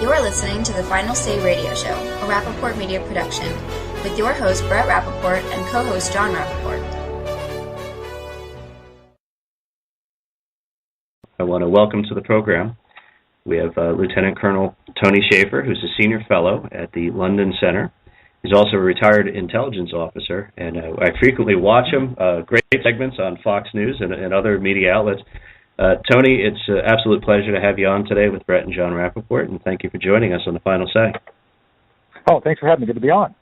You're listening to the Final Say Radio Show, a Rappaport Media production, with your host Brett Rappaport and co-host John Rappaport. I want to welcome to the program. We have Lieutenant Colonel Tony Shaffer, who's a senior fellow at the London Center. He's also a retired intelligence officer, and I frequently watch him. Great segments on Fox News and other media outlets. Tony, it's an absolute pleasure to have you on today with Brett and John Rappaport, and thank you for joining us on the Final Say. Oh, thanks for having me. Good to be on.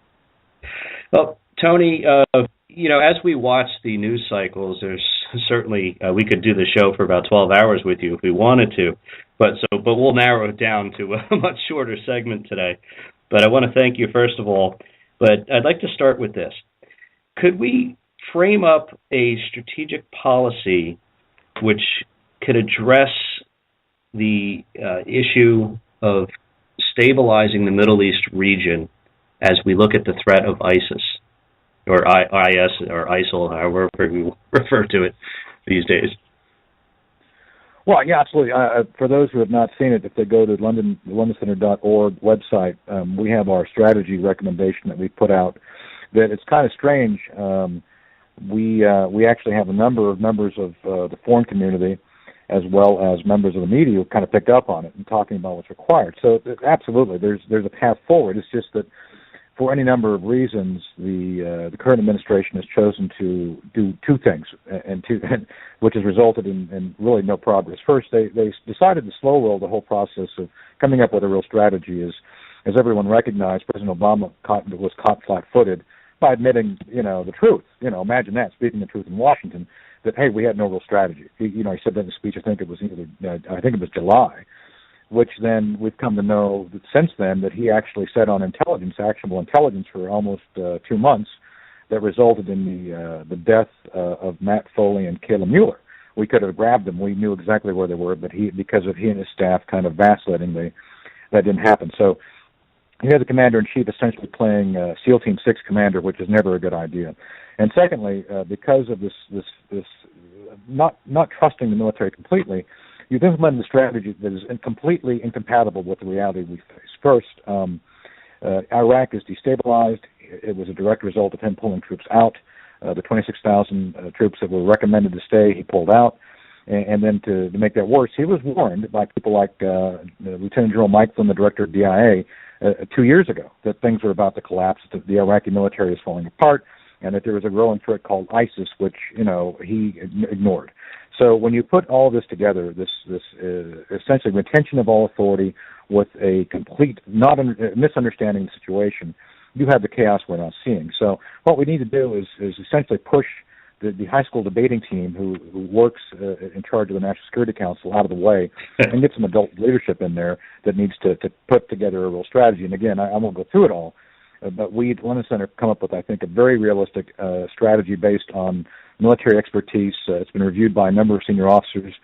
Well, Tony, as we watch the news cycles, there's certainly we could do the show for about 12 hours with you if we wanted to, but we'll narrow it down to a much shorter segment today. But I want to thank you first of all. But I'd like to start with this: could we frame up a strategic policy which could address the issue of stabilizing the Middle East region as we look at the threat of ISIS, or IS, or ISIL, however we refer to it these days? Well, yeah, absolutely. For those who have not seen it, if they go to the londoncenter.org website, we have our strategy recommendation that we put out. That it's kind of strange. We actually have a number of members of the foreign community, as well as members of the media, who kind of picked up on it and talking about what's required. So absolutely, there's a path forward. It's just that for any number of reasons, the current administration has chosen to do two things, which has resulted in really no progress. First, they decided to slow roll the whole process of coming up with a real strategy. As everyone recognized, President Obama was caught flat-footed by admitting, the truth. Imagine that, speaking the truth in Washington, that, hey, we had no real strategy. He said that in a speech, I think it was July, which then we've come to know that since then that he actually said on intelligence, actionable intelligence, for almost 2 months, that resulted in the death of Matt Foley and Kayla Mueller. We could have grabbed them. We knew exactly where they were, but because of he and his staff kind of vacillating, that didn't happen. So he had the commander-in-chief essentially playing SEAL Team 6 commander, which is never a good idea. And secondly, because of this not trusting the military completely, you've implemented a strategy that is completely incompatible with the reality we face. First, Iraq is destabilized. It was a direct result of him pulling troops out. The 26,000 troops that were recommended to stay, he pulled out. And then to make that worse, he was warned by people like Lieutenant General Mike Flynn, the director of DIA, 2 years ago, that things were about to collapse, that the Iraqi military is falling apart, and that there was a growing threat called ISIS, which, he ignored. So when you put all this together, this essentially retention of all authority with a complete misunderstanding of the situation, you have the chaos we're now seeing. So what we need to do is essentially push the high school debating team who works in charge of the National Security Council out of the way and get some adult leadership in there that needs to put together a real strategy. And again, I won't go through it all, but we at London Center come up with, I think, a very realistic strategy based on military expertise. It's been reviewed by a number of senior officers.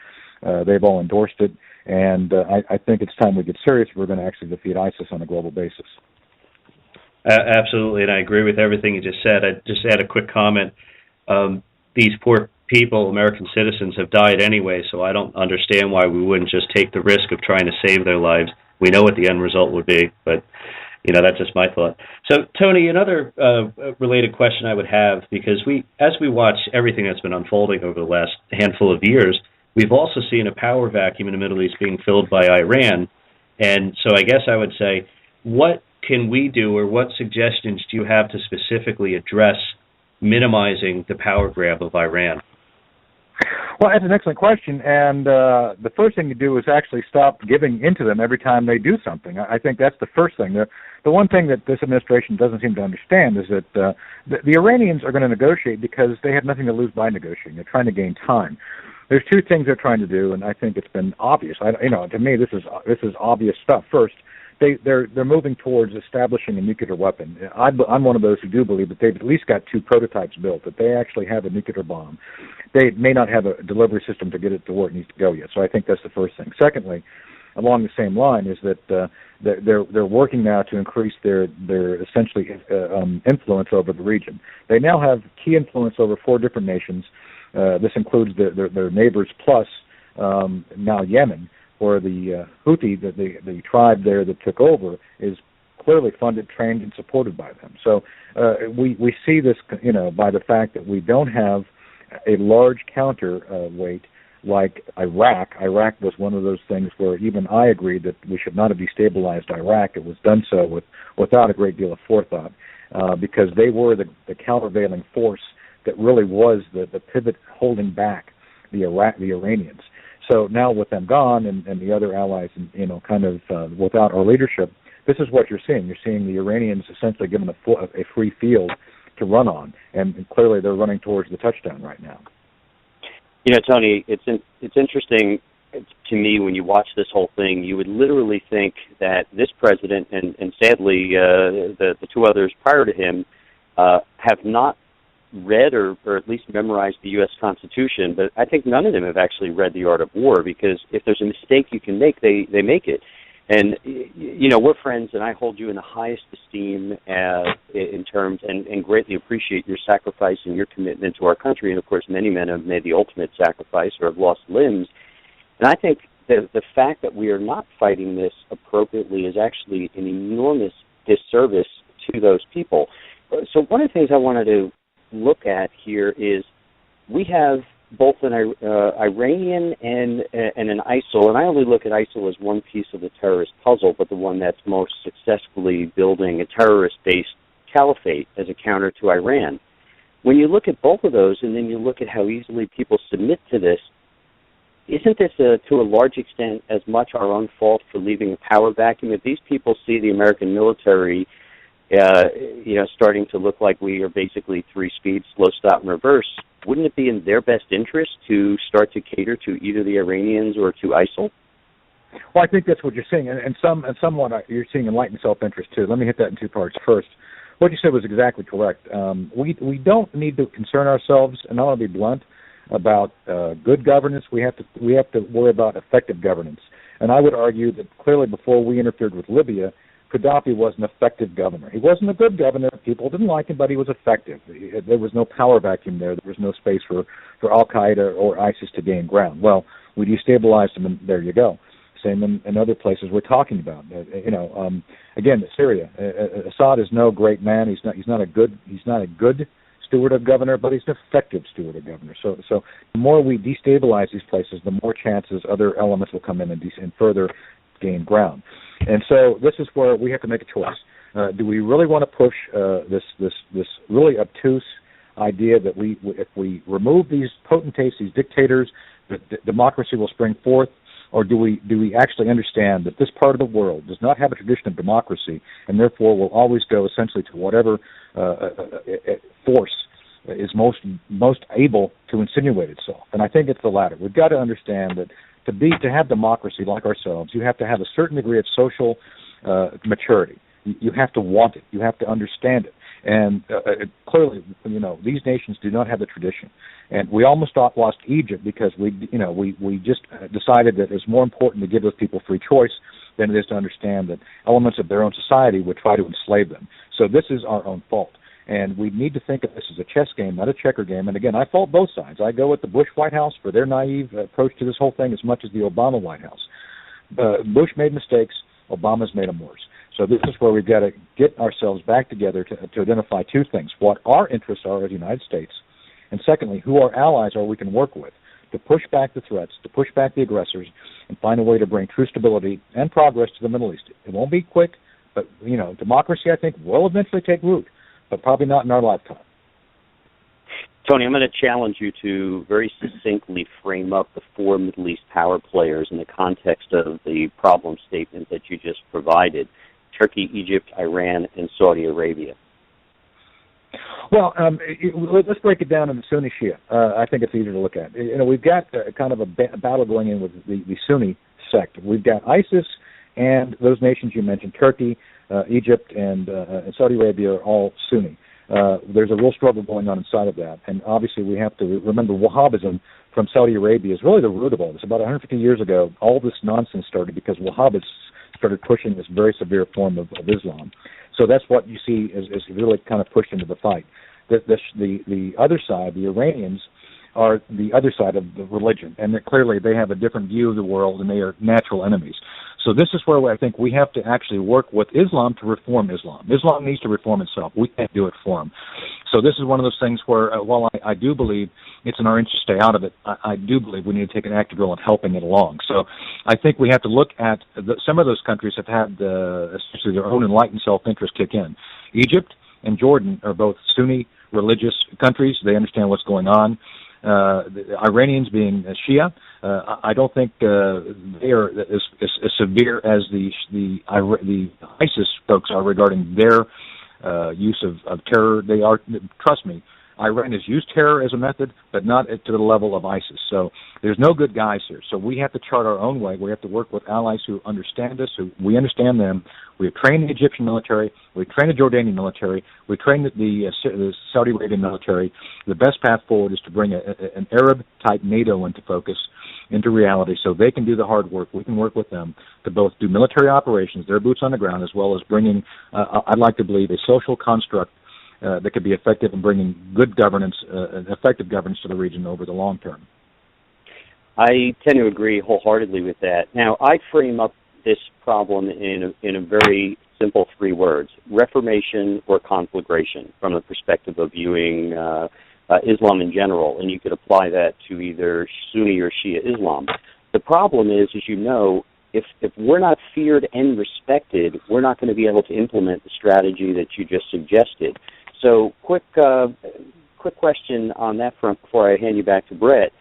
They've all endorsed it. And I think it's time we get serious if we're going to actually defeat ISIS on a global basis. Absolutely, and I agree with everything you just said. I just add a quick comment. These poor people, American citizens, have died anyway, so I don't understand why we wouldn't just take the risk of trying to save their lives. We know what the end result would be, but that's just my thought. So, Tony, another related question I would have, because as we watch everything that's been unfolding over the last handful of years, we've also seen a power vacuum in the Middle East being filled by Iran. And so I guess I would say, what can we do, or what suggestions do you have to specifically address minimizing the power grab of Iran? Well, that's an excellent question, and the first thing to do is actually stop giving into them every time they do something. I think that's the first thing. The one thing that this administration doesn't seem to understand is that the Iranians are going to negotiate because they have nothing to lose by negotiating. They're trying to gain time. There's two things they're trying to do, and I think it's been obvious. To me, this is obvious stuff. First, they're moving towards establishing a nuclear weapon. I'm one of those who do believe that they've at least got 2 prototypes built, that they actually have a nuclear bomb. They may not have a delivery system to get it to where it needs to go yet. So I think that's the first thing. Secondly, along the same line, is that they're working now to increase their essentially influence over the region. They now have key influence over 4 different nations. This includes their neighbors plus now Yemen. where the Houthi, the tribe there that took over, is clearly funded, trained, and supported by them. So we see this, by the fact that we don't have a large counterweight like Iraq. Iraq was one of those things where even I agreed that we should not have destabilized Iraq. It was done so without a great deal of forethought, because they were the countervailing force that really was the pivot holding back the Iranians. So now with them gone and the other allies, without our leadership, this is what you're seeing. You're seeing the Iranians essentially given a free field to run on, and clearly they're running towards the touchdown right now. Tony, it's interesting to me when you watch this whole thing. You would literally think that this president and sadly the two others prior to him have not read or at least memorized the U.S. Constitution, but I think none of them have actually read The Art of War, because if there's a mistake you can make, they make it. And, we're friends, and I hold you in the highest esteem in terms, and greatly appreciate your sacrifice and your commitment to our country. And, of course, many men have made the ultimate sacrifice or have lost limbs. And I think that the fact that we are not fighting this appropriately is actually an enormous disservice to those people. So one of the things I wanted to look at here is we have both an Iranian and an ISIL, and I only look at ISIL as one piece of the terrorist puzzle, but the one that's most successfully building a terrorist-based caliphate as a counter to Iran. When you look at both of those, and then you look at how easily people submit to this, isn't this to a large extent as much our own fault for leaving a power vacuum? If these people see the American military starting to look like we are basically 3-speed, slow, stop, and reverse, wouldn't it be in their best interest to start to cater to either the Iranians or to ISIL? Well, I think that's what you're seeing, and somewhat you're seeing enlightened self-interest too. Let me hit that in two parts. First, what you said was exactly correct. We don't need to concern ourselves, and I want to be blunt, about good governance. We have to worry about effective governance. And I would argue that clearly before we interfered with Libya, Gaddafi was an effective governor. He wasn't a good governor. People didn't like him, but he was effective. There was no power vacuum there. There was no space for Al-Qaeda or ISIS to gain ground. Well, we destabilized him, and there you go. Same in other places we're talking about. Again, Syria. Assad is no great man. He's not a good steward of governor, but he's an effective steward of governor. So the more we destabilize these places, the more chances other elements will come in and further gain ground. And so this is where we have to make a choice. Do we really want to push this really obtuse idea that if we remove these potentates, these dictators, that democracy will spring forth? Or do we actually understand that this part of the world does not have a tradition of democracy, and therefore will always go essentially to whatever force is most able to insinuate itself? And I think it's the latter. We've got to understand that to have democracy like ourselves, you have to have a certain degree of social maturity. You have to want it. You have to understand it. And clearly, these nations do not have the tradition. And we almost lost Egypt because we just decided that it's more important to give those people free choice than it is to understand that elements of their own society would try to enslave them. So this is our own fault. And we need to think of this as a chess game, not a checker game. And again, I fault both sides. I go with the Bush White House for their naive approach to this whole thing as much as the Obama White House. Bush made mistakes. Obama's made them worse. So this is where we've got to get ourselves back together to identify two things: what our interests are as the United States, and secondly, who our allies are we can work with to push back the threats, to push back the aggressors, and find a way to bring true stability and progress to the Middle East. It won't be quick, but democracy, I think, will eventually take root, but probably not in our lifetime. Tony, I'm going to challenge you to very succinctly frame up the four Middle East power players in the context of the problem statement that you just provided: Turkey, Egypt, Iran, and Saudi Arabia. Well, let's break it down into Sunni Shia. I think it's easier to look at. We've got kind of a battle going in with the Sunni sect. We've got ISIS and those nations you mentioned, Turkey, Egypt, and Saudi Arabia, are all Sunni. There's a real struggle going on inside of that. And obviously we have to remember Wahhabism from Saudi Arabia is really the root of all this. About 150 years ago, all this nonsense started because Wahhabis started pushing this very severe form of Islam. So that's what you see is really kind of pushed into the fight. The other side, the Iranians, are the other side of the religion, and that clearly they have a different view of the world, and they are natural enemies. So this is where I think we have to actually work with Islam to reform Islam. Islam needs to reform itself. We can't do it for them. So this is one of those things where, while I do believe it's in our interest to stay out of it, I do believe we need to take an active role in helping it along. So I think we have to look at some of those countries have had essentially their own enlightened self-interest kick in. Egypt and Jordan are both Sunni religious countries. They understand what's going on. The Iranians being Shia, I don't think they are as severe as the ISIS folks are regarding their use of terror. They are, trust me, Iran has used terror as a method, but not to the level of ISIS. So there's no good guys here. So we have to chart our own way. We have to work with allies who understand us, who we understand them. We have trained the Egyptian military. We train the Jordanian military. We train the Saudi Arabian military. The best path forward is to bring an Arab-type NATO into focus, into reality, so they can do the hard work. We can work with them to both do military operations, their boots on the ground, as well as bringing, I'd like to believe, a social construct that could be effective in bringing good governance, effective governance to the region over the long term. I tend to agree wholeheartedly with that. Now, I frame up this problem in a very simple 3 words: reformation or conflagration, from the perspective of viewing Islam in general, and you could apply that to either Sunni or Shia Islam. The problem is, as you know, if we're not feared and respected, we're not going to be able to implement the strategy that you just suggested. So, quick question on that front before I hand you back to Brett.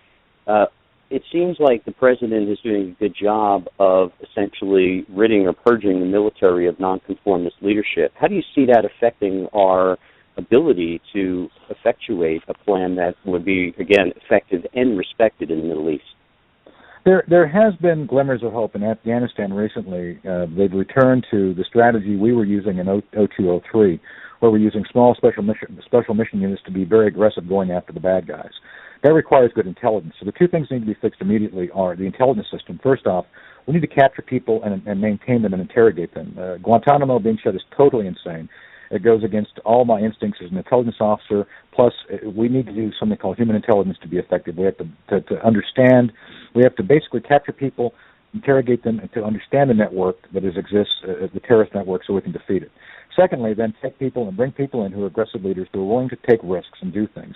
It seems like the president is doing a good job of essentially ridding or purging the military of nonconformist leadership. How do you see that affecting our ability to effectuate a plan that would be, again, effective and respected in the Middle East? There has been glimmers of hope in Afghanistan recently. They've returned to the strategy we were using in 0203, where we're using small special mission units to be very aggressive going after the bad guys. That requires good intelligence. So the 2 things that need to be fixed immediately are the intelligence system. First off, we need to capture people and maintain them and interrogate them. Guantanamo being shut is totally insane. It goes against all my instincts as an intelligence officer. Plus, we need to do something called human intelligence to be effective. We have to understand. We have to basically capture people, interrogate them, and to understand the network that exists, the terrorist network, so we can defeat it. Secondly, then take people and bring people in who are aggressive leaders who are willing to take risks and do things.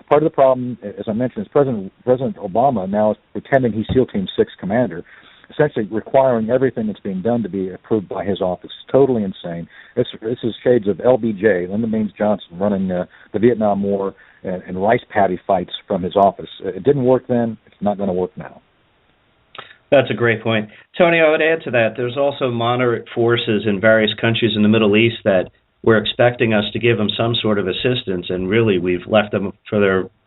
Part of the problem, as I mentioned, is President Obama now is pretending he's SEAL Team 6 commander, essentially requiring everything that's being done to be approved by his office. It's totally insane. This is shades of LBJ, Lyndon Baines Johnson, running the Vietnam War and rice paddy fights from his office. It didn't work then. It's not going to work now. That's a great point. Tony, I would add to that, there's also moderate forces in various countries in the Middle East that we're expecting us to give them some sort of assistance, and really we've left them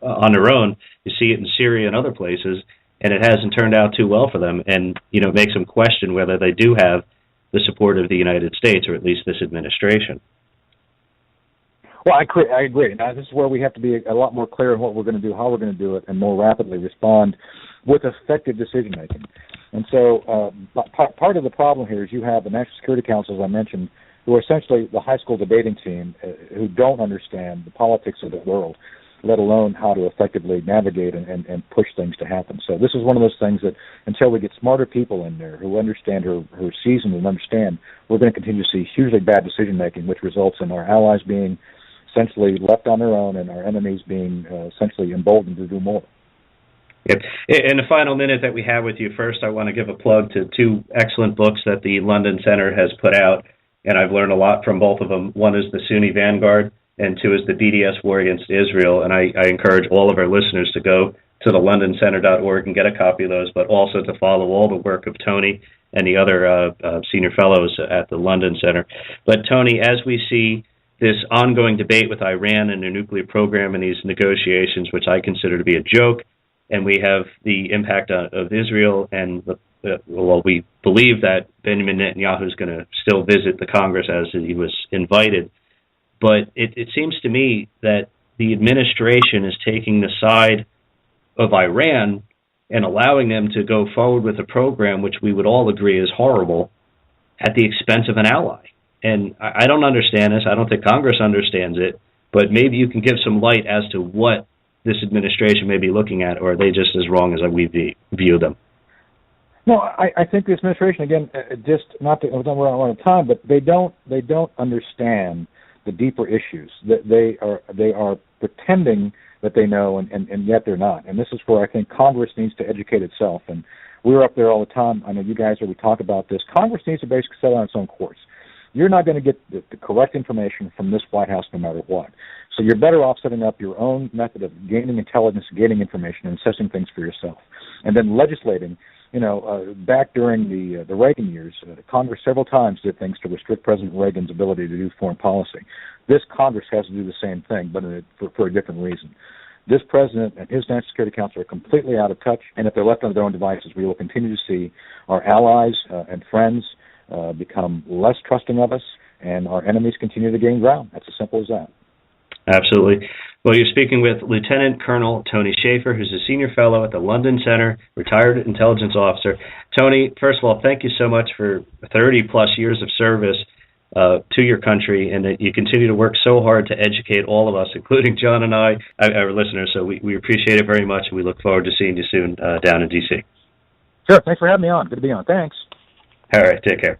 on their own. You see it in Syria and other places, and it hasn't turned out too well for them, and it makes them question whether they do have the support of the United States, or at least this administration. Well, I agree. Now, this is where we have to be a lot more clear on what we're going to do, how we're going to do it, and more rapidly respond with effective decision-making. And so part of the problem here is you have the National Security Council, as I mentioned, who are essentially the high school debating team who don't understand the politics of the world, let alone how to effectively navigate and push things to happen. So this is one of those things that until we get smarter people in there who understand, who are seasoned and understand, we're going to continue to see hugely bad decision-making, which results in our allies being essentially left on their own and our enemies being essentially emboldened to do more. Yep. In the final minute that we have with you, first I want to give a plug to 2 excellent books that the London Center has put out, and I've learned a lot from both of them. One is The Sunni Vanguard, and 2 is The BDS War Against Israel, and I encourage all of our listeners to go to the londoncenter.org and get a copy of those, but also to follow all the work of Tony and the other senior fellows at the London Center. But Tony, as we see this ongoing debate with Iran and their nuclear program and these negotiations, which I consider to be a joke, and we have the impact of Israel, and we believe that Benjamin Netanyahu is going to still visit the Congress as he was invited. But it seems to me that the administration is taking the side of Iran and allowing them to go forward with a program which we would all agree is horrible at the expense of an ally. And I don't understand this. I don't think Congress understands it. But maybe you can give some light as to what this administration may be looking at, or are they just as wrong as we view them? No, I think the administration, again, just not to run out of time, but they don't understand the deeper issues. That they are pretending that they know, and yet they're not. And this is where I think Congress needs to educate itself. And we're up there all the time. I know you guys we talk about this. Congress needs to basically set on its own course. You're not going to get the correct information from this White House no matter what. So you're better off setting up your own method of gaining intelligence, gaining information, and assessing things for yourself. And then legislating. Back during the Reagan years, Congress several times did things to restrict President Reagan's ability to do foreign policy. This Congress has to do the same thing, but for a different reason. This president and his National Security Council are completely out of touch, and if they're left on their own devices, we will continue to see our allies and friends become less trusting of us, and our enemies continue to gain ground. That's as simple as that. Absolutely. Well, you're speaking with Lieutenant Colonel Tony Shaffer, who's a senior fellow at the London Center, retired intelligence officer. Tony, first of all, thank you so much for 30-plus years of service to your country, and that you continue to work so hard to educate all of us, including John and I, our listeners. So we appreciate it very much, and we look forward to seeing you soon down in D.C. Sure. Thanks for having me on. Good to be on. Thanks. All right. Take care.